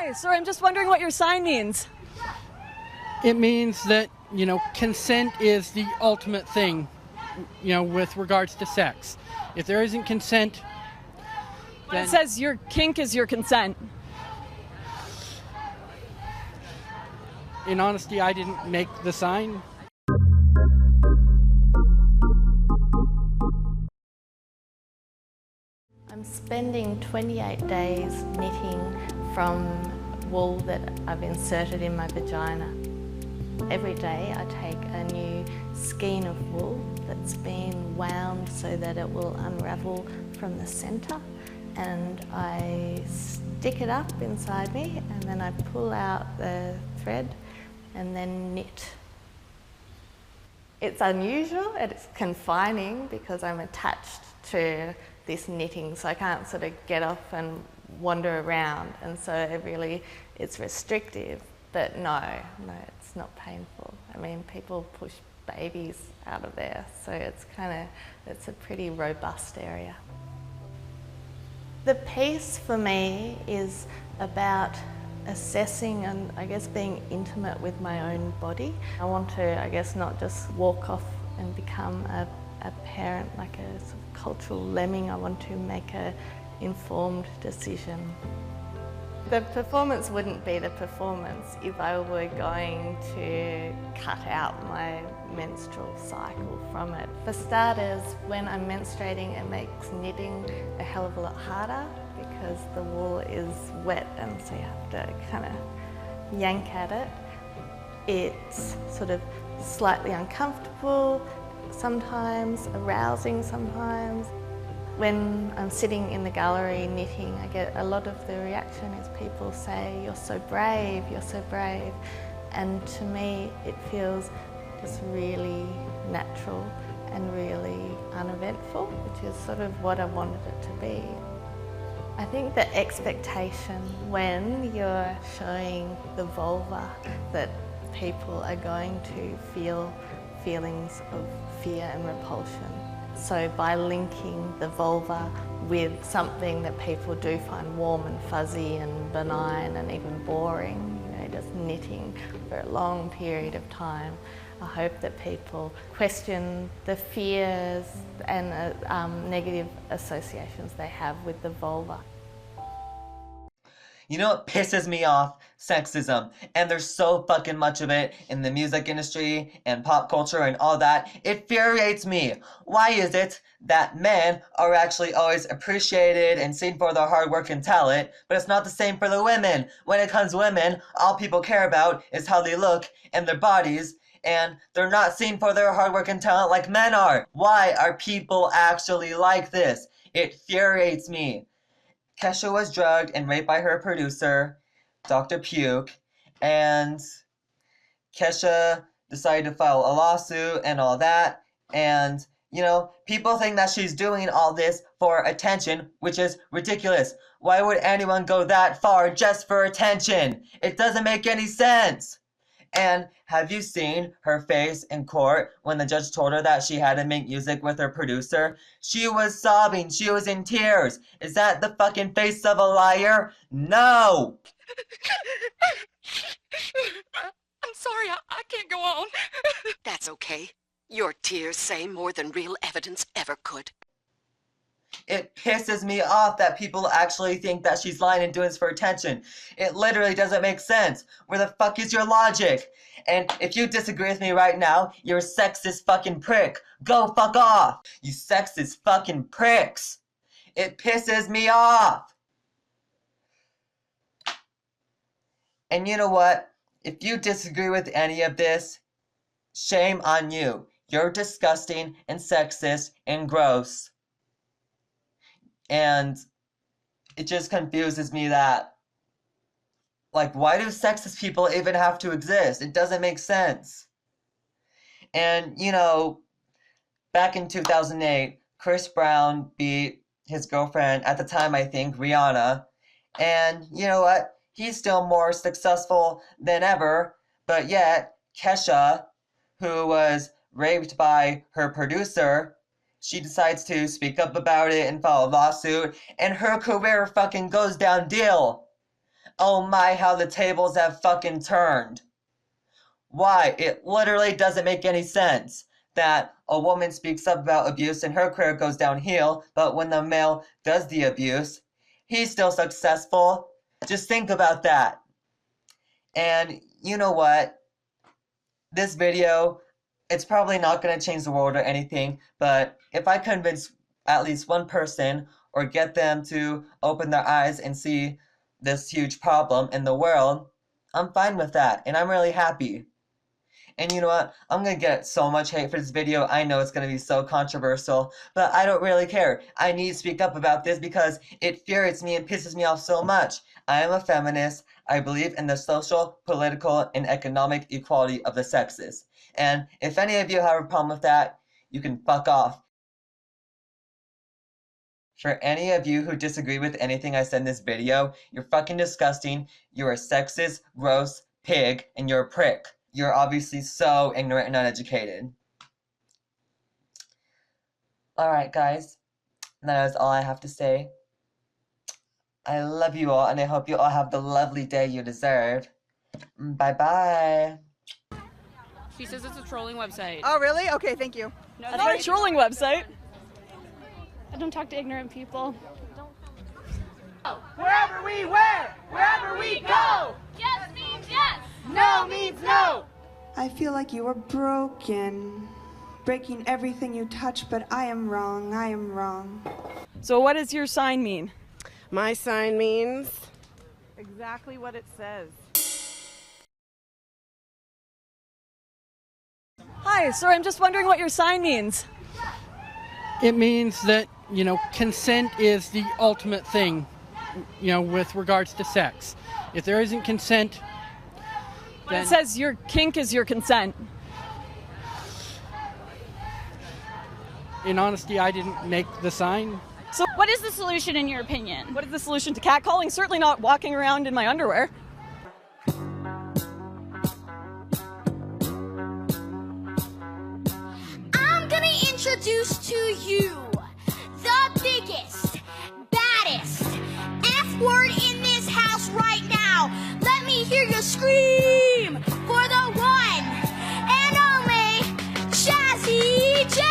Hi, sorry, I'm just wondering what your sign means. It means that, consent is the ultimate thing, with regards to sex. If there isn't consent, then... It says your kink is your consent. In honesty, I didn't make the sign. I'm spending 28 days knitting from wool that I've inserted in my vagina. Every day I take a new skein of wool that's been wound so that it will unravel from the centre, and I stick it up inside me and then I pull out the thread and then knit. It's unusual and it's confining because I'm attached to this knitting, so I can't sort of get off and wander around, and so it's restrictive, but no, it's not painful. I mean, people push babies out of there, so it's a pretty robust area. The piece for me is about assessing and I guess being intimate with my own body. I want to, not just walk off and become a parent like a sort of cultural lemming. I want to make an informed decision. The performance wouldn't be the performance if I were going to cut out my menstrual cycle from it. For starters, when I'm menstruating, it makes knitting a hell of a lot harder because the wool is wet and so you have to kind of yank at it. It's sort of slightly uncomfortable sometimes, arousing sometimes. When I'm sitting in the gallery knitting, I get a lot of the reaction is people say, "You're so brave, you're so brave." And to me, it feels just really natural and really uneventful, which is sort of what I wanted it to be. I think the expectation when you're showing the vulva that people are going to feel feelings of fear and repulsion. So by linking the vulva with something that people do find warm and fuzzy and benign and even boring, just knitting for a long period of time, I hope that people question the fears and negative associations they have with the vulva. You know what pisses me off? Sexism. And there's so fucking much of it in the music industry and pop culture and all that. It infuriates me. Why is it that men are actually always appreciated and seen for their hard work and talent, but it's not the same for the women? When it comes to women, all people care about is how they look and their bodies, and they're not seen for their hard work and talent like men are. Why are people actually like this? It infuriates me. Kesha was drugged and raped by her producer, Dr. Puke, and Kesha decided to file a lawsuit and all that, and, people think that she's doing all this for attention, which is ridiculous. Why would anyone go that far just for attention? It doesn't make any sense. And have you seen her face in court when the judge told her that she had to make music with her producer? She was sobbing. She was in tears. Is that the fucking face of a liar? No! I'm sorry, I can't go on. That's okay. Your tears say more than real evidence ever could. It pisses me off that people actually think that she's lying and doing this for attention. It literally doesn't make sense. Where the fuck is your logic? And if you disagree with me right now, you're a sexist fucking prick. Go fuck off, you sexist fucking pricks. It pisses me off. And you know what? If you disagree with any of this, shame on you. You're disgusting and sexist and gross. And it just confuses me that, why do sexist people even have to exist? It doesn't make sense. And, back in 2008, Chris Brown beat his girlfriend, at the time I think, Rihanna. And you know what? He's still more successful than ever, but yet, Kesha, who was raped by her producer, she decides to speak up about it and file a lawsuit, and her career fucking goes down. Oh my, how the tables have fucking turned. Why? It literally doesn't make any sense that a woman speaks up about abuse and her career goes downhill, but when the male does the abuse, he's still successful. Just think about that. And you know what? This video, it's probably not going to change the world or anything, but if I convince at least one person or get them to open their eyes and see this huge problem in the world, I'm fine with that, and I'm really happy. And you know what? I'm going to get so much hate for this video. I know it's going to be so controversial, but I don't really care. I need to speak up about this because it infuriates me and pisses me off so much. I am a feminist. I believe in the social, political, and economic equality of the sexes. And if any of you have a problem with that, you can fuck off. For any of you who disagree with anything I said in this video, you're fucking disgusting, you're a sexist, gross pig, and you're a prick. You're obviously so ignorant and uneducated. Alright guys, that is all I have to say. I love you all, and I hope you all have the lovely day you deserve. Bye-bye. She says it's a trolling website. Oh, really? Okay, thank you. That's not a trolling website. I don't talk to ignorant people. Wherever we go! Yes means yes! No means no! I feel like you are broken, breaking everything you touch, but I am wrong, I am wrong. So what does your sign mean? My sign means exactly what it says. Hi, sorry, I'm just wondering what your sign means. It means that, consent is the ultimate thing, with regards to sex. If there isn't consent, then... It says your kink is your consent. In honesty, I didn't make the sign. So What is the solution in your opinion? what is the solution to catcalling? Certainly not walking around in my underwear. I'm gonna introduce to you the biggest, baddest F-word in this house right now. Let me hear you scream for the one and only Jazzy J.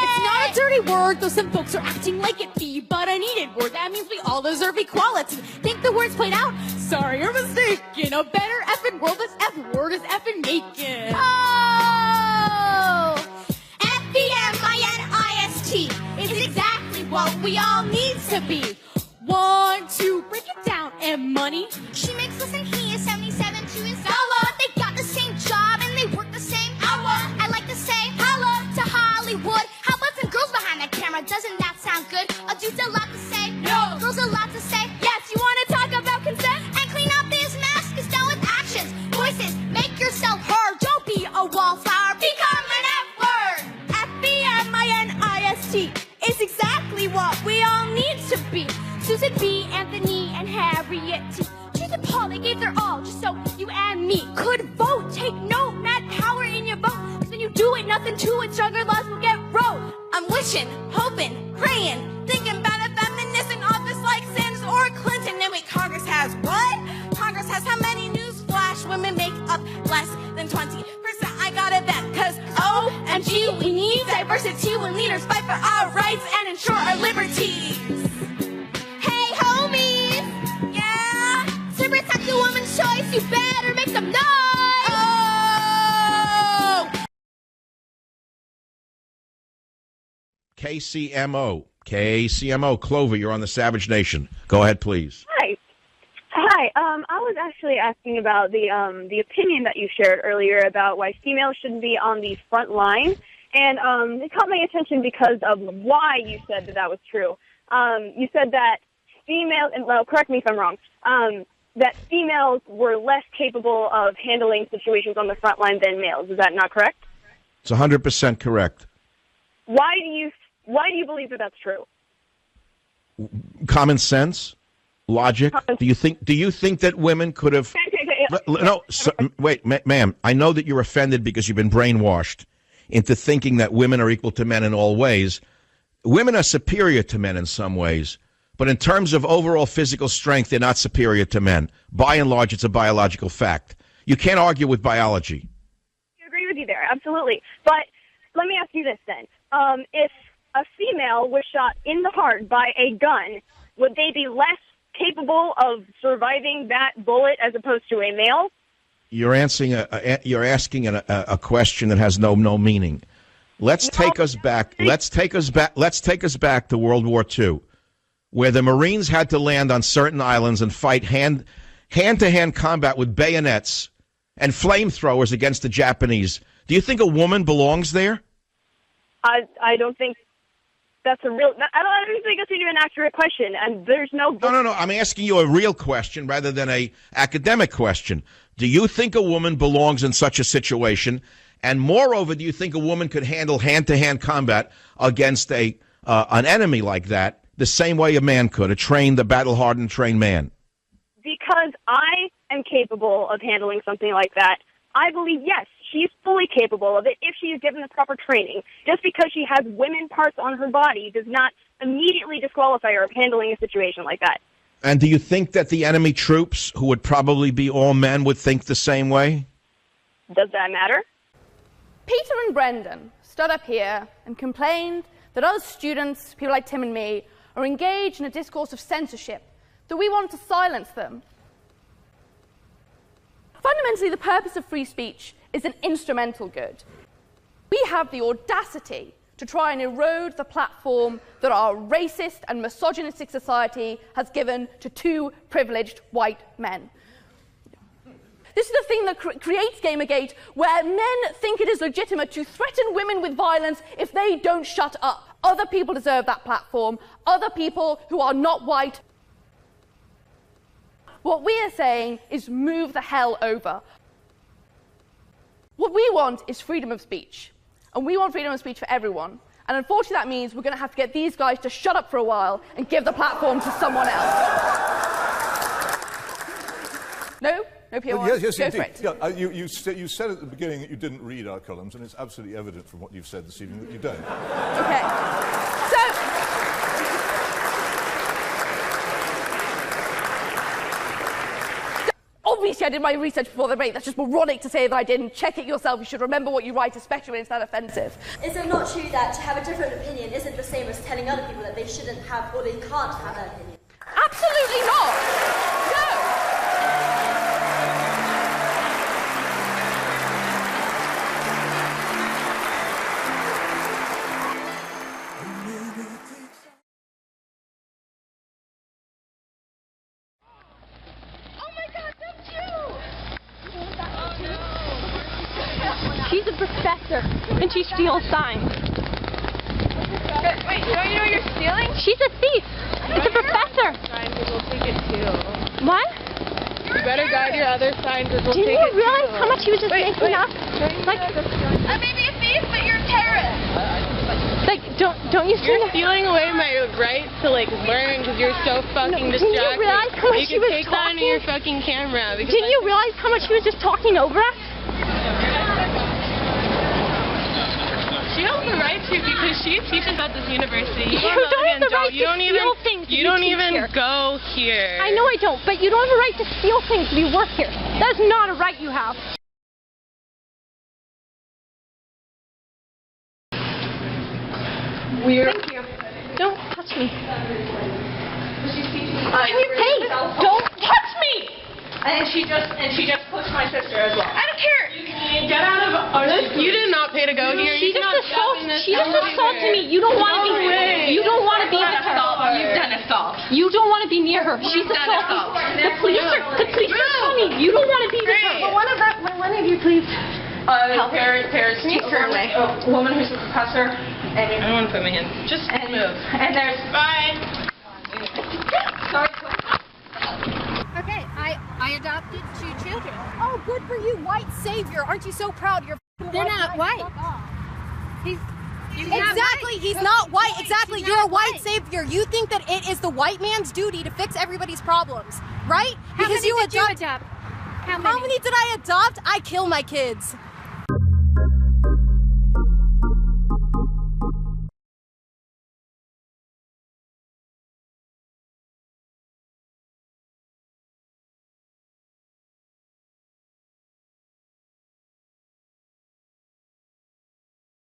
It's not a dirty word, though some folks are acting like it be, but a needed word. That means we all deserve equality. Think the word's played out? Sorry, you're mistaken. A better effing world, this F word is effing naked. Oh! F-E-M-I-N-I-S-T is exactly what we all need to be. 1, 2, break it down, and money. She makes less than he is 77 to his dollar. They got the same job and they work the same hour. I like to say holla to Hollywood. How about some girls behind the camera? Doesn't that sound good? A dude's a lot to say. No. Girls a lot to say. Yes, you want to talk about consent? And clean up this mess. It's done with actions. Voices, make yourself heard. Don't be a wallflower. Become an F-word. F-E-M-I-N-I-S-T is exactly what we all need to be. Susan B., Anthony, and Harriet T. Truth and Paul, they gave their all just so you and me could vote. Take note, mad power in your vote. Cause when you do it, nothing to it, stronger laws will get wrote. I'm wishing, hoping, praying, thinking about a feminist in office like Sanders or Clinton. And wait, Congress has what? Congress has how many? Newsflash, women make up less than 20%. I gotta bet, cause OMG, we need diversity when leaders fight for our rights and ensure our liberties. Hey, homies! Yeah? To protect a woman's choice, you better make some noise! Oh! KCMO, Clover, you're on the Savage Nation. Go ahead, please. Hi. I was actually asking about the opinion that you shared earlier about why females shouldn't be on the front line, and it caught my attention because of why you said that was true. You said that females, and well, correct me if I'm wrong, that females were less capable of handling situations on the front line than males. Is that not correct? It's 100% correct. Why do you believe that that's true? Common sense, logic. Do you think that women could have? No, wait, ma'am. I know that you're offended because you've been brainwashed into thinking that women are equal to men in all ways. Women are superior to men in some ways, But in terms of overall physical strength, they're not superior to men. By and large, it's a biological fact. You can't argue with biology. I agree with you there, absolutely. But let me ask you this then. If a female was shot in the heart by a gun, would they be less capable of surviving that bullet as opposed to a male? You're asking a question that has no meaning. Let's take us back to World War II, where the Marines had to land on certain islands and fight hand-to-hand combat with bayonets and flamethrowers against the Japanese. Do you think a woman belongs there? I don't think that's a real. I don't think that's even an accurate question. And there's no. No. I'm asking you a real question rather than a academic question. Do you think a woman belongs in such a situation? And moreover, do you think a woman could handle hand-to-hand combat against an enemy like that the same way a man could, a battle-hardened, trained man? Because I am capable of handling something like that, I believe, yes, she's fully capable of it if she is given the proper training. Just because she has women parts on her body does not immediately disqualify her of handling a situation like that. And do you think that the enemy troops, who would probably be all men, would think the same way? Does that matter? Peter and Brendan stood up here and complained that other students, people like Tim and me, are engaged in a discourse of censorship, that we want to silence them. Fundamentally, the purpose of free speech is an instrumental good. We have the audacity to try and erode the platform that our racist and misogynistic society has given to two privileged white men. This is the thing that creates Gamergate, where men think it is legitimate to threaten women with violence if they don't shut up. Other people deserve that platform. Other people who are not white. What we are saying is move the hell over. What we want is freedom of speech. And we want freedom of speech for everyone. And unfortunately that means we're going to have to get these guys to shut up for a while and give the platform to someone else. No? No PR? Yes, Go indeed. for it. Yeah, you said at the beginning that you didn't read our columns, and it's absolutely evident from what you've said this evening that you don't. Okay. So... Obviously, I did my research before the break. That's just moronic to say that I didn't. Check it yourself. You should remember what you write, especially when it's that offensive. Is it not true that to have a different opinion isn't the same as telling other people that they shouldn't have or they can't have that opinion? Absolutely not. No. She's a professor, and she steals signs. Wait, don't you know what you're stealing? She's a thief. It's a professor. Signs, we'll take it too. What? You better guide your other signs, we'll take it too. Didn't you realize how much he was just making up? Like, I may be a thief, but you're a terrorist. Like, don't you see? You're stealing away my right to like learn because you're so fucking distracted. Didn't you realize how much he was take that into your fucking camera. Didn't you realize how much he was just talking over us? She has the right to because she teaches at this university. You don't have the right to steal things. You don't even go here. I know I don't, but you don't have a right to steal things if you work here. That's not a right you have. Weird. Thank you. Don't touch me. Hey, don't touch me! And she just pushed my sister as well. I don't care. You can get out of this. You did not pay to go here. She just assaulted me. You don't want to be. You don't want to be with her. You've done assault. You don't want to be near her. She's assaulting. The police are coming. You don't want to be with her. Will one of you please? There's a woman who's a professor. And I don't want to put my hand. Just move. And there's bye. Sorry. Okay, I adopted 2 children. Oh, good for you, white savior. Aren't you so proud? They're not white. Exactly, he's not white. Exactly, you're a white savior. You think that it is the white man's duty to fix everybody's problems, right? How many did you adopt? How many did I adopt? I kill my kids.